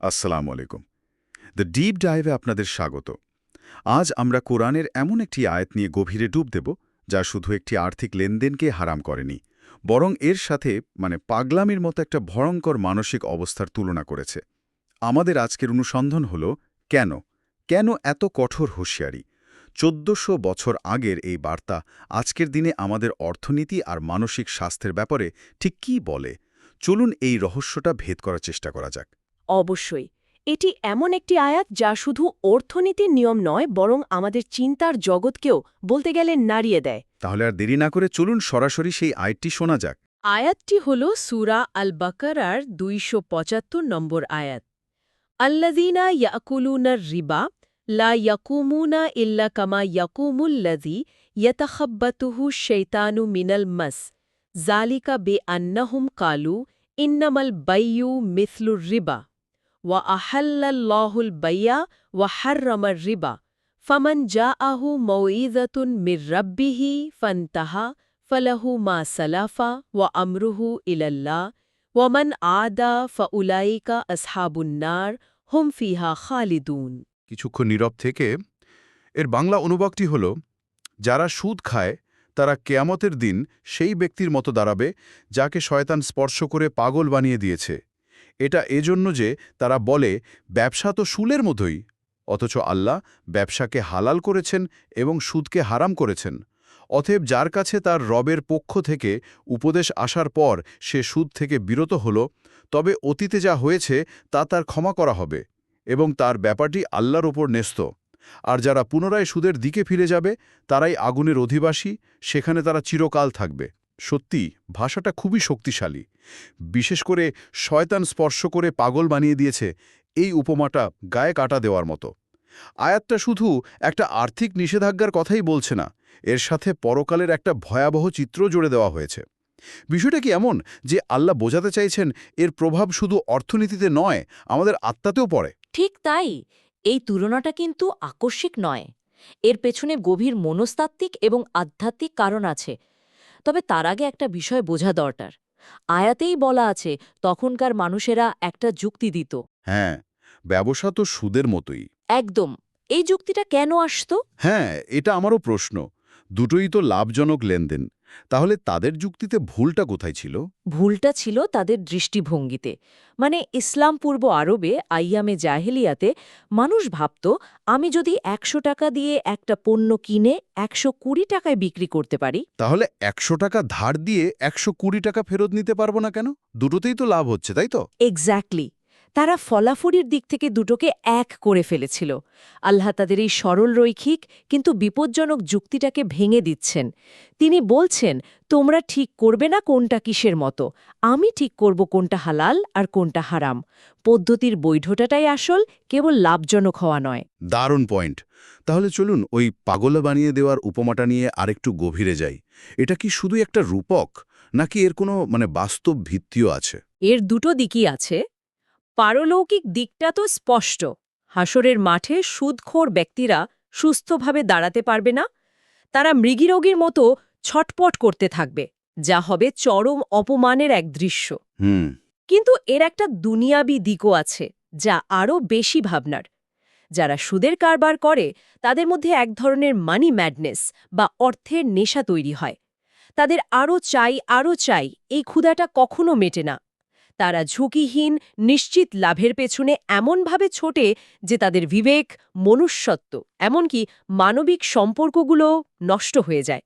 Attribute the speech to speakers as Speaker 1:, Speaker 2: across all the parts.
Speaker 1: আসসালামু আলাইকুম। The deep ডাইভে আপনাদের স্বাগত। আজ আমরা কোরআনের এমন একটি আয়াত নিয়ে গভীরে ডুব দেব যা শুধু একটি আর্থিক লেনদেনকে হারাম করেনি, বরং এর সাথে পাগলামির মতো একটা ভয়ঙ্কর মানসিক অবস্থার তুলনা করেছে। আমাদের আজকের অনুসন্ধান হল কেন কেন এত কঠোর হুঁশিয়ারি? ১৪০০ বছর আগের এই বার্তা আজকের দিনে আমাদের অর্থনীতি আর মানসিক স্বাস্থ্যের ব্যাপারে ঠিক কী বলে? চলুন এই রহস্যটা ভেদ করার চেষ্টা করা যাক।
Speaker 2: অবশ্যই এটি এমন একটি আয়াত যা শুধু অর্থনীতির নিয়ম নয় বরং আমাদের চিন্তার জগৎকেও বলতে গেলে নাড়িয়ে দেয়।
Speaker 1: তাহলে আর দেরি না করে চলুন সরাসরি সেই আয়াতটি শোনা যাক।
Speaker 2: আয়াতটি হল সূরা আল বাকারার ২৭৫ নম্বর আয়াত। আল্লাযীনা ইয়াকুলুনার রিবা লা ইয়াকুমুনা ইল্লা কামা ইয়াকুমুল্লাযী ইয়াতাখাব্বাতুহু শাইতানু মিনাল মাস যালিকা বিআন্নাহুম ক্বালু ইন্নামাল বাইয়ু মিথলুর রিবা ওয়া আহাল্লাল্লাহুল বাইয়া ওয়া হাররামার রিবা ফামান জাআহু মাউইযাতুন মির রাব্বিহি ফান্তাহা ফালাহু মা সালাফা ওয়া আমরুহু ইলাল্লাহ ওয়া মান আদা ফাউলাইকা আসহাবুন নার হুম ফিহা খালিদুন।
Speaker 3: কিছুক্ষণ নীরব থেকে এর বাংলা অনুবাদটি হল, যারা সুদ খায় তারা কেয়ামতের দিন সেই ব্যক্তির মতো দাঁড়াবে যাকে শয়তান স্পর্শ করে পাগল বানিয়ে দিয়েছে। এটা এজন্য যে তারা বলে ব্যবসা তো সুলের মতোই, অথচ আল্লাহ ব্যবসাকে হালাল করেছেন এবং সুদকে হারাম করেছেন। অতএব যার কাছে তার রবের পক্ষ থেকে উপদেশ আসার পর সে সুদ থেকে বিরত হল, তবে অতীতে যা হয়েছে তা তার ক্ষমা করা হবে এবং তার ব্যাপারটি আল্লাহর ওপর ন্যস্ত। আর যারা পুনরায় সুদের দিকে ফিরে যাবে তারাই আগুনের অধিবাসী, সেখানে তারা চিরকাল থাকবে। সত্যি ভাষাটা খুবই শক্তিশালী। বিশেষ করে শয়তান স্পর্শ করে পাগল বানিয়ে দিয়েছে, এই উপমাটা গায়ে কাটা দেওয়ার মতো। আয়াতটা শুধু একটা আর্থিক নিষেধাজ্ঞার কথাই বলছে না, এর সাথে পরকালের একটা ভয়াবহ চিত্র জুড়ে দেওয়া হয়েছে। বিষয়টা কি এমন যে আল্লাহ বোঝাতে চাইছেন এর প্রভাব শুধু অর্থনীতিতে নয়, আমাদের আত্মাতেও পড়ে?
Speaker 4: ঠিক তাই। এই তুলনাটা কিন্তু আকস্মিক নয়। এর পেছনে গভীর মনস্তাত্ত্বিক এবং আধ্যাত্মিক কারণ আছে। তবে তার আগে একটা বিষয় বোঝা দরকার। আয়াতেই বলা আছে তখনকার মানুষেরা একটা যুক্তি দিত।
Speaker 3: হ্যাঁ, ব্যবসা তো সুদের মতোই।
Speaker 4: একদম। এই যুক্তিটা কেন আসতো?
Speaker 3: হ্যাঁ, এটা আমারও প্রশ্ন। দুটোই তো লাভজনক লেনদেন। তাহলে তাদের যুক্তিতে ভুলটা কোথায় ছিল?
Speaker 4: ভুলটা ছিল তাদের দৃষ্টিভঙ্গিতে। মানে ইসলাম পূর্ব আরবে আইয়ামে জাহেলিয়াতে মানুষ ভাবত, আমি যদি ১০০ টাকা দিয়ে একটা পণ্য কিনে ১২০ টাকায় বিক্রি করতে পারি।
Speaker 3: তাহলে ১০০ টাকা ধার দিয়ে ১২০ টাকা ফেরত নিতে পারবো না কেন? দুটোতেই তো লাভ হচ্ছে, তাই তো?
Speaker 4: এক্স্যাক্টলি। তারা ফলাফলির দিক থেকে দুটোকে এক করে ফেলেছিল। আল্লাহ তাদের এই সরল রৈখিক কিন্তু বিপজ্জনক যুক্তিটাকে ভেঙে দিচ্ছেন। তিনি বলছেন, তোমরা ঠিক করবে না কোনটা কিসের মতো, আমি ঠিক করব কোনটা হালাল আর কোনটা হারাম। পদ্ধতির বৈধতাটাই আসল, কেবল লাভজনক হওয়া নয়।
Speaker 3: দারুণ পয়েন্ট। তাহলে চলুন ওই পাগলা বানিয়ে দেওয়ার উপমাটা নিয়ে আরেকটু গভীরে যাই। এটা কি শুধু একটা রূপক, নাকি এর কোনো বাস্তব ভিত্তিও আছে?
Speaker 2: এর দুটো দিকই আছে। পারলৌকিক দিকটা তো স্পষ্ট। হাসরের মাঠে সুদখোর ব্যক্তিরা সুস্থভাবে দাঁড়াতে পারবে না। তারা মৃগীরোগীর মতো ছটপট করতে থাকবে, যা হবে চরম অপমানের এক দৃশ্য।
Speaker 3: হুম।
Speaker 2: কিন্তু এর একটা দুনিয়াবি দিকও আছে, যা আরও বেশি ভাবনার। যারা সুদের কারবার করে তাদের মধ্যে এক ধরনের মানি ম্যাডনেস বা অর্থের নেশা তৈরি হয়। তাদের আরও চাই, এই ক্ষুধাটা কখনো মেটে না। তারা ঝুঁকিহীন নিশ্চিত লাভের পেছনে এমনভাবে ছোটে যে তাদের বিবেক, মনুষ্যত্ব, এমনকি মানবিক সম্পর্কগুলো নষ্ট হয়ে যায়।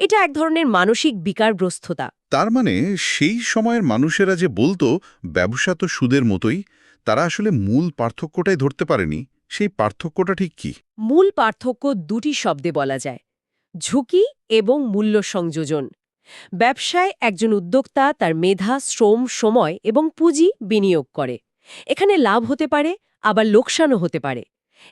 Speaker 2: এটা এক ধরনের মানসিক বিকারগ্রস্ততা।
Speaker 3: তার মানে সেই সময়ের মানুষেরা যে বলতো ব্যবসা তো সুদের মতোই, তারা আসলে মূল পার্থক্যটাই ধরতে পারেনি। সেই পার্থক্যটা ঠিক কি?
Speaker 2: মূল পার্থক্য দুটি শব্দে বলা যায়: ঝুঁকি এবং মূল্য সংযোজন। ব্যবসায় একজন উদ্যোক্তা তার মেধা, শ্রম, সময় এবং পুঁজি বিনিয়োগ করে। এখানে লাভ হতে পারে, আবার লোকসানও হতে পারে।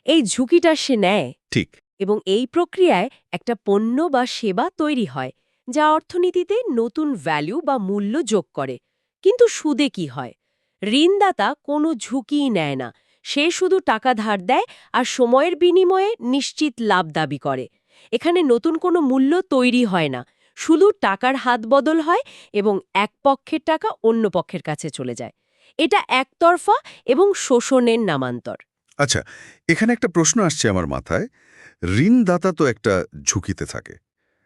Speaker 2: এই ঝুঁকিটা সে নেয়,
Speaker 3: ঠিক।
Speaker 2: এবং এই প্রক্রিয়ায় একটা পণ্য বা সেবা তৈরি হয়, যা অর্থনীতিতে নতুন ভ্যালু বা মূল্য যোগ করে। কিন্তু সুদে কি হয়? ঋণদাতা কোনো ঝুঁকিই নেয় না। সে শুধু টাকা ধার দেয় আর সময়ের বিনিময়ে নিশ্চিত লাভ দাবি করে। এখানে নতুন কোনো মূল্য তৈরি হয় না, শুধু টাকার হাত বদল হয় এবং এক পক্ষের টাকা অন্য পক্ষের কাছে চলে যায়। এটা একতরফা এবং শোষণের নামান্তর।
Speaker 1: আচ্ছা, এখানে একটা প্রশ্ন আসছে আমার মাথায়। ঋণদাতা তো একটা ঝুঁকিতে থাকে,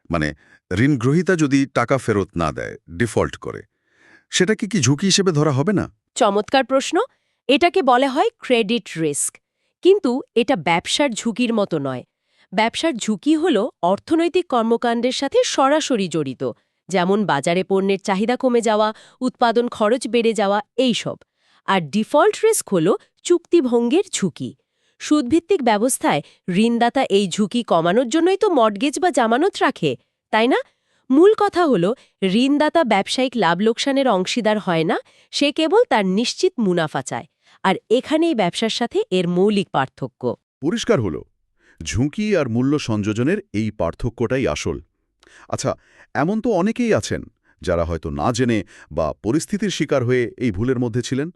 Speaker 1: মানে ঋণগ্রহীতা যদি টাকা ফেরত না দেয়, ডিফল্ট করে, সেটা কি ঝুঁকি হিসেবে ধরা হবে না?
Speaker 2: চমৎকার প্রশ্ন। এটাকে বলা হয় ক্রেডিট রিস্ক। কিন্তু এটা ব্যবসার ঝুঁকির মতো নয়। ব্যবসার ঝুঁকি হল অর্থনৈতিক কর্মকাণ্ডের সাথে সরাসরি জড়িত, যেমন বাজারে পণ্যের চাহিদা কমে যাওয়া, উৎপাদন খরচ বেড়ে যাওয়া, এইসব। আর ডিফল্ট রিস্ক হল চুক্তিভঙ্গের ঝুঁকি। সুদভিত্তিক ব্যবস্থায় ঋণদাতা এই ঝুঁকি কমানোর জন্যই তো মর্টগেজ বা জামানত রাখে, তাই না? মূল কথা হল ঋণদাতা ব্যবসায়িক লাভ লোকসানের অংশীদার হয় না, সে কেবল তার নিশ্চিত মুনাফা চায়। আর এখানেই ব্যবসার সাথে এর মৌলিক পার্থক্য।
Speaker 3: পরিষ্কার হলো, ঝুঁকি আর মূল্য সংযোজনের এই পার্থক্যটাই আসল। আচ্ছা, এমন তো অনেকেই আছেন যারা হয়তো না জেনে বা পরিস্থিতির শিকার হয়ে এই ভুলের মধ্যে ছিলেন।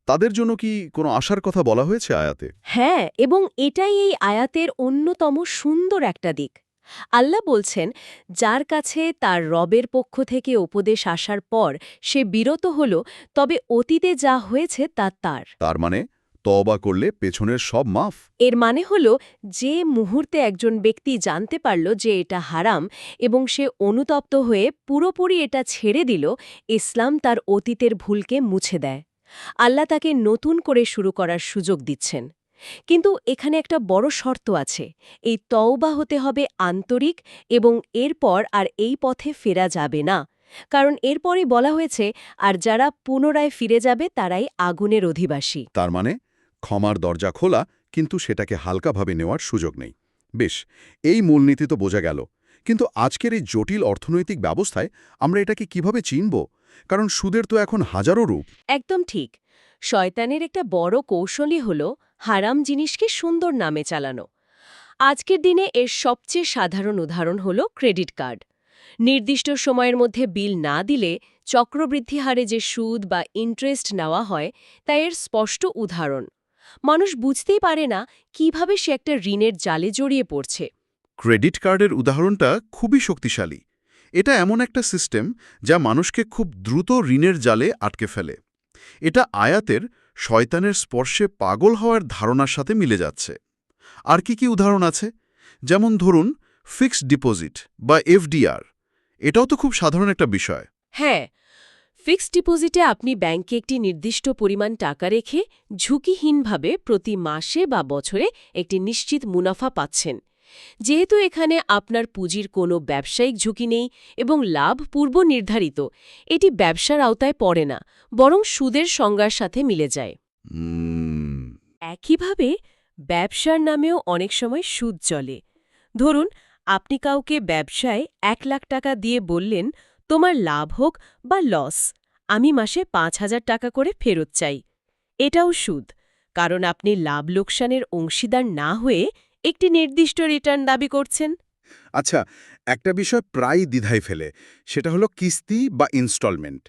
Speaker 3: তাদের জন্য কি কোনো আশার কথা বলা হয়েছে আয়াতে?
Speaker 2: হ্যাঁ, এবং এটাই এই আয়াতের অন্যতম সুন্দর একটা দিক। আল্লাহ বলছেন, যার কাছে তার রবের পক্ষ থেকে উপদেশ আসার পর সে বিরত হল, তবে অতীতে যা হয়েছে তা তার।
Speaker 3: তার মানে তওবা করলে পেছনের সব মাফ।
Speaker 2: এর মানে হল, যে মুহূর্তে একজন ব্যক্তি জানতে পারল যে এটা হারাম এবং সে অনুতপ্ত হয়ে পুরোপুরি এটা ছেড়ে দিল, ইসলাম তার অতীতের ভুলকে মুছে দেয়। আল্লাহ তাকে নতুন করে শুরু করার সুযোগ দিচ্ছেন। কিন্তু এখানে একটা বড় শর্ত আছে। এই তওবা হতে হবে আন্তরিক, এবং এরপর আর এই পথে ফেরা যাবে না। কারণ এরপরই বলা হয়েছে, আর যারা পুনরায় ফিরে যাবে তারাই আগুনের অধিবাসী।
Speaker 3: তার মানে ক্ষমার দরজা খোলা, কিন্তু সেটাকে হালকাভাবে নেওয়ার সুযোগ নেই। বেশ, এই মূলনীতি তো বোঝা গেল। কিন্তু আজকের এই জটিল অর্থনৈতিক ব্যবস্থায় আমরা এটাকে কিভাবে চিনব? কারণ সুদের তো এখন হাজারো রূপ।
Speaker 2: একদম ঠিক। শয়তানের একটা বড় কৌশলই হল হারাম জিনিসকে সুন্দর নামে চালানো। আজকের দিনে এর সবচেয়ে সাধারণ উদাহরণ হল ক্রেডিট কার্ড। নির্দিষ্ট সময়ের মধ্যে বিল না দিলে চক্রবৃদ্ধি হারে যে সুদ বা ইন্টারেস্ট নেওয়া হয়, তা এর স্পষ্ট উদাহরণ। মানুষ বুঝতেই পারে না কিভাবে সে একটা ঋণের জালে জড়িয়ে পড়ছে।
Speaker 3: ক্রেডিট কার্ডের উদাহরণটা খুবই শক্তিশালী। এটা এমন একটা সিস্টেম যা মানুষকে খুব দ্রুত ঋণের জালে আটকে ফেলে। এটা আয়াতের শয়তানের স্পর্শে পাগল হওয়ার ধারণার সাথে মিলে যাচ্ছে। আর কি উদাহরণ আছে? যেমন ধরুন ফিক্সড ডিপোজিট বা এফডিআর। এটাও তো খুব সাধারণ একটা বিষয়।
Speaker 2: হ্যাঁ, ফিক্সড ডিপোজিটে আপনি ব্যাংকে একটি নির্দিষ্ট পরিমাণ টাকা রেখে ঝুঁকিহীনভাবে প্রতি মাসে বা বছরে একটি নিশ্চিত মুনাফা পাচ্ছেন। যেহেতু এখানে আপনার পুঁজির কোনো ব্যবসায়িক ঝুঁকি নেই এবং লাভ পূর্ব নির্ধারিত, এটি ব্যবসার আওতায় পড়ে না, বরং সুদের সংজ্ঞার সাথে মিলে যায়। একইভাবে ব্যবসার নামেও অনেক সময় সুদ চলে। ধরুন, আপনি কাউকে ব্যবসায় ১ লাখ টাকা দিয়ে বললেন, তোমার লাভ হোক বা লস, আমি মাসে ৫,০০০ টাকা করে ফেরত চাই। এটাও সুদ, কারণ আপনি লাভ লোকসানের অংশীদার না হয়ে একটি নির্দিষ্ট রিটার্ন দাবি করছেন।
Speaker 3: আচ্ছা, একটা বিষয় প্রায় দ্বিধায় ফেলে, সেটা হলো কিস্তি বা ইনস্টলমেন্ট।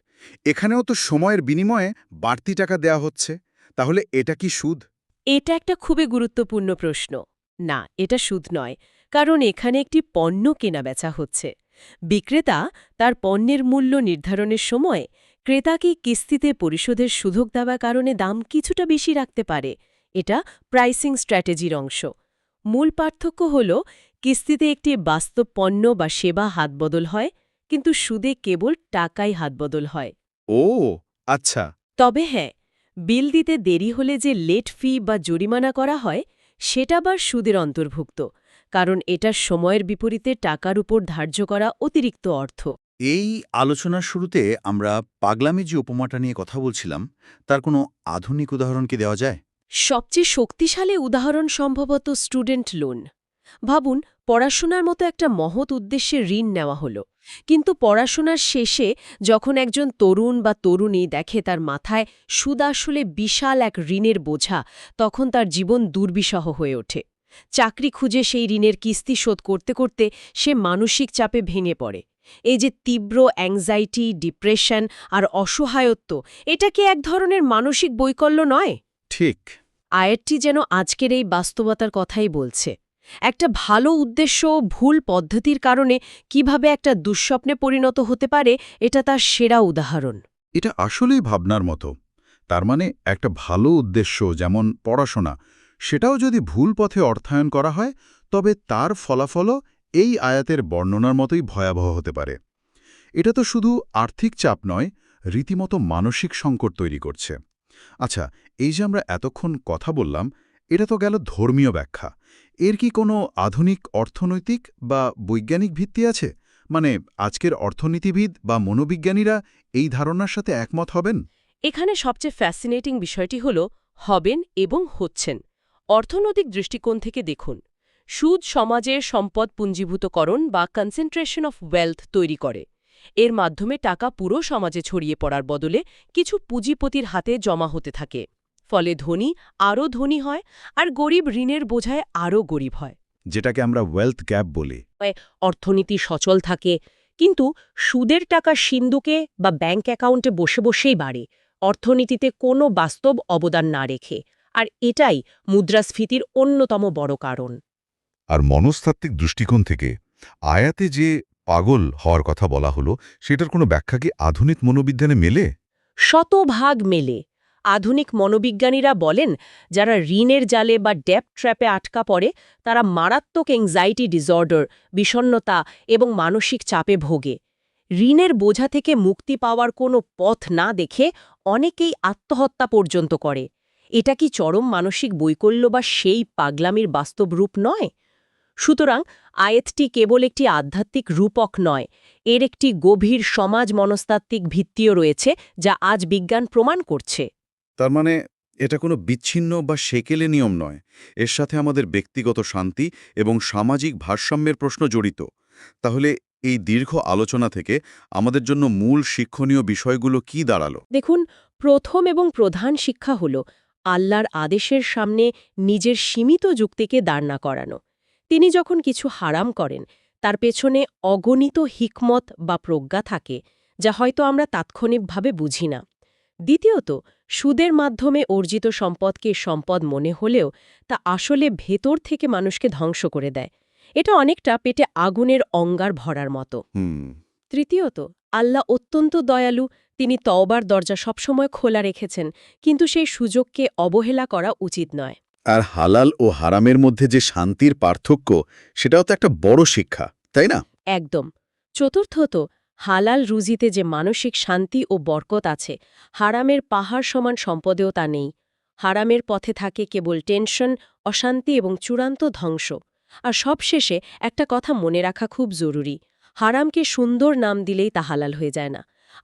Speaker 3: এখানেও তো সময়ের বিনিময়ে বাড়তি টাকা দেয়া হচ্ছে। তাহলে এটা কি সুদ?
Speaker 2: এটা একটা খুবই গুরুত্বপূর্ণ প্রশ্ন। না, এটা সুদ নয়, কারণ এখানে একটি পণ্য কেনাবেচা হচ্ছে। বিক্রেতা তার পণ্যের মূল্য নির্ধারণের সময় ক্রেতাকে কিস্তিতে পরিশোধের সুযোগ দেওয়ার কারণে দাম কিছুটা বেশি রাখতে পারে। এটা প্রাইসিং স্ট্র্যাটেজির অংশ। মূল পার্থক্য হল, কিস্তিতে একটি বাস্তব পণ্য বা সেবা হাতবদল হয়, কিন্তু সুদে কেবল টাকাই হাতবদল হয়।
Speaker 3: ও আচ্ছা।
Speaker 2: তবে হ্যাঁ, বিল দিতে দেরি হলে যে লেট ফি বা জরিমানা করা হয়, সেটা আবার সুদের অন্তর্ভুক্ত, কারণ এটা সময়ের বিপরীতে টাকার উপর ধার্য করা অতিরিক্ত অর্থ।
Speaker 5: এই আলোচনার শুরুতে আমরা পাগলামি যে উপমাটা নিয়ে কথা বলছিলাম, তার কোনো আধুনিক উদাহরণ কি দেওয়া যায়?
Speaker 2: সবচেয়ে শক্তিশালী উদাহরণ সম্ভবত স্টুডেন্ট লোন। ভাবুন, পড়াশোনার মতো একটা মহৎ উদ্দেশ্যে ঋণ নেওয়া হলো, কিন্তু পড়াশোনার শেষে যখন একজন তরুণ বা তরুণী দেখে তার মাথায় সুদ আসলে বিশাল এক ঋণের বোঝা, তখন তার জীবন দুর্বিষহ হয়ে ওঠে। চাকরি খুঁজে সেই ঋণের কিস্তি শোধ করতে করতে সে মানসিক চাপে ভেঙে পড়ে। এই যে তীব্র অ্যাংজাইটি, ডিপ্রেশন আর অসহায়ত্ব, এটা কি এক ধরনের মানসিক বৈকল্য নয়?
Speaker 3: ঠিক।
Speaker 2: আয়াতটি যেন আজকের এই বাস্তবতার কথাই বলছে। একটা ভালো উদ্দেশ্য ভুল পদ্ধতির কারণে কিভাবে একটা দুঃস্বপ্নে পরিণত হতে পারে, এটা তার সেরা উদাহরণ।
Speaker 3: এটা আসলেই ভাবনার মতো। তার মানে একটা ভালো উদ্দেশ্য যেমন পড়াশোনা, সেটাও যদি ভুল পথে অর্থায়ন করা হয় তবে তার ফলাফলও এই আয়াতের বর্ণনার মতোই ভয়াবহ হতে পারে। এটা তো শুধু আর্থিক চাপ নয়, রীতিমতো মানসিক সংকট তৈরি করছে। আচ্ছা, এই যে আমরা এতক্ষণ কথা বললাম, এটা তো গেল ধর্মীয় ব্যাখ্যা। এর কি কোনো আধুনিক অর্থনৈতিক বা বৈজ্ঞানিক ভিত্তি আছে? মানে আজকের অর্থনীতিবিদ বা মনোবিজ্ঞানীরা এই ধারণার সাথে একমত হবেন?
Speaker 2: এখানে সবচেয়ে ফ্যাসিনেটিং বিষয়টি হল হবেন এবং হচ্ছেন। অর্থনৈতিক দৃষ্টিকোণ থেকে দেখুন, সুদ সমাজের সম্পদ পুঞ্জীভূতকরণ বা কনসেন্ট্রেশন অফ ওয়েলথ তৈরি করে। এর মাধ্যমে টাকা পুরো সমাজে ছড়িয়ে পড়ার বদলে কিছু পুঁজিপতির হাতে জমা হতে থাকে। ফলে ধনী আরও ধনী হয় আর গরিব ঋণের বোঝায় আরও গরিব হয়।
Speaker 3: যেটাকে আমরা ওয়েলথ গ্যাপ বলি।
Speaker 2: অর্থনীতি সচল থাকে, কিন্তু সুদের টাকা সিন্দুকে বা ব্যাংক অ্যাকাউন্টে বসে বসেই বাড়ে, অর্থনীতিতে কোনো বাস্তব অবদান না রেখে। আর এটাই মুদ্রাস্ফীতির অন্যতম বড় কারণ।
Speaker 6: আর মনস্তাত্ত্বিক দৃষ্টিকোণ থেকে আয়াতে যে পাগল হওয়ার কথা বলা হলো, সেটার কোনো ব্যাখ্যা কি আধুনিক মনোবিজ্ঞানে মেলে?
Speaker 2: শতভাগ মেলে। আধুনিক মনোবিজ্ঞানীরা বলেন, যারা ঋণের জালে বা ডেপ ট্র্যাপে আটকা পড়ে তারা মারাত্মক অ্যাংজাইটি ডিসঅর্ডার, বিষণ্ণতা এবং মানসিক চাপে ভোগে। ঋণের বোঝা থেকে মুক্তি পাওয়ার কোনো পথ না দেখে অনেকেই আত্মহত্যা পর্যন্ত করে। এটা কি চরম মানসিক বৈকল্য বা সেই পাগলামির বাস্তব রূপ নয়? সুতরাং আয়াতটি কেবল একটি আধ্যাত্মিক রূপক নয়, এর একটি গভীর সমাজ মনস্তাত্ত্বিক ভিত্তিও রয়েছে, যা আজ বিজ্ঞান প্রমাণ করছে।
Speaker 1: তার মানে এটা কোনো বিচ্ছিন্ন বা সেকেলে নিয়ম নয়, এর সাথে আমাদের ব্যক্তিগত শান্তি এবং সামাজিক ভারসাম্যের প্রশ্ন জড়িত। তাহলে এই দীর্ঘ আলোচনা থেকে আমাদের জন্য মূল শিক্ষণীয় বিষয়গুলো কি দাঁড়ালো?
Speaker 2: দেখুন, প্রথম এবং প্রধান শিক্ষা হল আল্লাহর আদেশের সামনে নিজের সীমিত যুক্তিকে দাঁড় না করানো। তিনি যখন কিছু হারাম করেন, তার পেছনে অগণিত হিকমত বা প্রজ্ঞা থাকে, যা হয়তো আমরা তাৎক্ষণিকভাবে বুঝি না। দ্বিতীয়ত, সুদের মাধ্যমে অর্জিত সম্পদকে সম্পদ মনে হলেও তা আসলে ভেতর থেকে মানুষকে ধ্বংস করে দেয়। এটা অনেকটা পেটে আগুনের অঙ্গার ভরার মতো। তৃতীয়ত, আল্লাহ অত্যন্ত দয়ালু, তিনি তওবার দরজা সবসময় খোলা রেখেছেন, কিন্তু সেই সুযোগকে অবহেলা করা উচিত নয়।
Speaker 1: আর হালাল ও হারামের মধ্যে যে শান্তির পার্থক্য, সেটাও তো একটা বড় শিক্ষা, তাই না?
Speaker 2: একদম। চতুর্থত, হালাল রুজিতে যে মানসিক শান্তি ও বরকত আছে, হারামের পাহাড় সমান সম্পদেও তা নেই। হারামের পথে থাকে কেবল টেনশন, অশান্তি এবং চূড়ান্ত ধ্বংস। আর সবশেষে একটা কথা মনে রাখা খুব জরুরি, হারামকে সুন্দর নাম দিলেই তা হালাল হয়ে যায় না।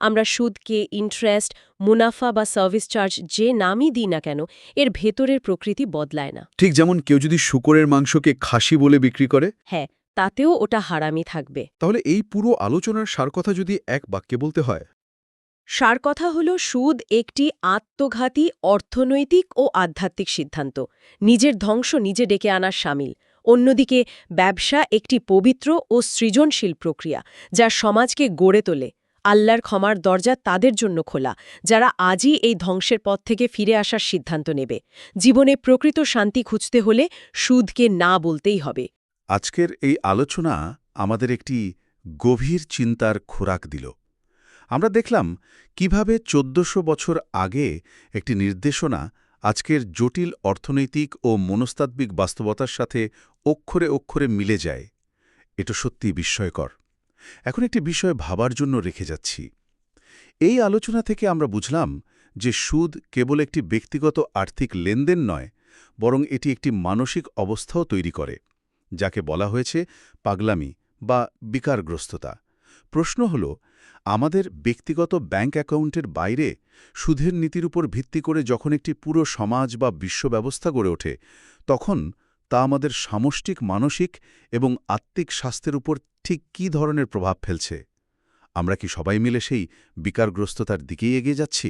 Speaker 2: আমরা সুদকে, ইন্টারেস্ট, মুনাফা বা সার্ভিস চার্জ যে নামই দিই না কেন, এর ভেতরের প্রকৃতি বদলায় না।
Speaker 1: ঠিক যেমন কেউ যদি শূকরের মাংসকে খাসি বলে বিক্রি করে,
Speaker 2: হ্যাঁ, তাতেও ওটা হারামই থাকবে।
Speaker 3: তাহলে এই পুরো আলোচনার সার কথা যদি এক বাক্যে বলতে হয়,
Speaker 2: সার কথা হল, সুদ একটি আত্মঘাতী অর্থনৈতিক ও আধ্যাত্মিক সিদ্ধান্ত, নিজের ধ্বংস নিজে ডেকে আনার শামিল। অন্যদিকে ব্যবসা একটি পবিত্র ও সৃজনশীল প্রক্রিয়া, যা সমাজকে গড়ে তোলে। আল্লাহর ক্ষমার দরজা তাদের জন্য খোলা, যারা আজই এই ধ্বংসের পথ থেকে ফিরে আসার সিদ্ধান্ত নেবে। জীবনে প্রকৃত শান্তি খুঁজতে হলে সুদকে না বলতেই হবে।
Speaker 1: আজকের এই আলোচনা আমাদের একটি গভীর চিন্তার খোরাক দিল। আমরা দেখলাম কিভাবে 1400 বছর আগে একটি নির্দেশনা আজকের জটিল অর্থনৈতিক ও মনস্তাত্ত্বিক বাস্তবতার সাথে অক্ষরে অক্ষরে মিলে যায়। এটা সত্যিই বিস্ময়কর। এখন একটি বিষয় ভাবার জন্য রেখে যাচ্ছি। এই আলোচনা থেকে আমরা বুঝলাম যে সুদ কেবল একটি ব্যক্তিগত আর্থিক লেনদেন নয়, বরং এটি একটি মানসিক অবস্থাও তৈরি করে, যাকে বলা হয়েছে পাগলামি বা বিকারগ্রস্ততা। প্রশ্ন হল, আমাদের ব্যক্তিগত ব্যাংক অ্যাকাউন্টের বাইরে সুদের নীতির উপর ভিত্তি করে যখন একটি পুরো সমাজ বা বিশ্ব ব্যবস্থা গড়ে ওঠে, তখন তা আমাদের সামষ্টিক মানসিক এবং আত্মিক স্বাস্থ্যের উপর ঠিক কী ধরনের প্রভাব ফেলছে? আমরা কি সবাই মিলে সেই বিকারগ্রস্ততার দিকেই এগিয়ে যাচ্ছি?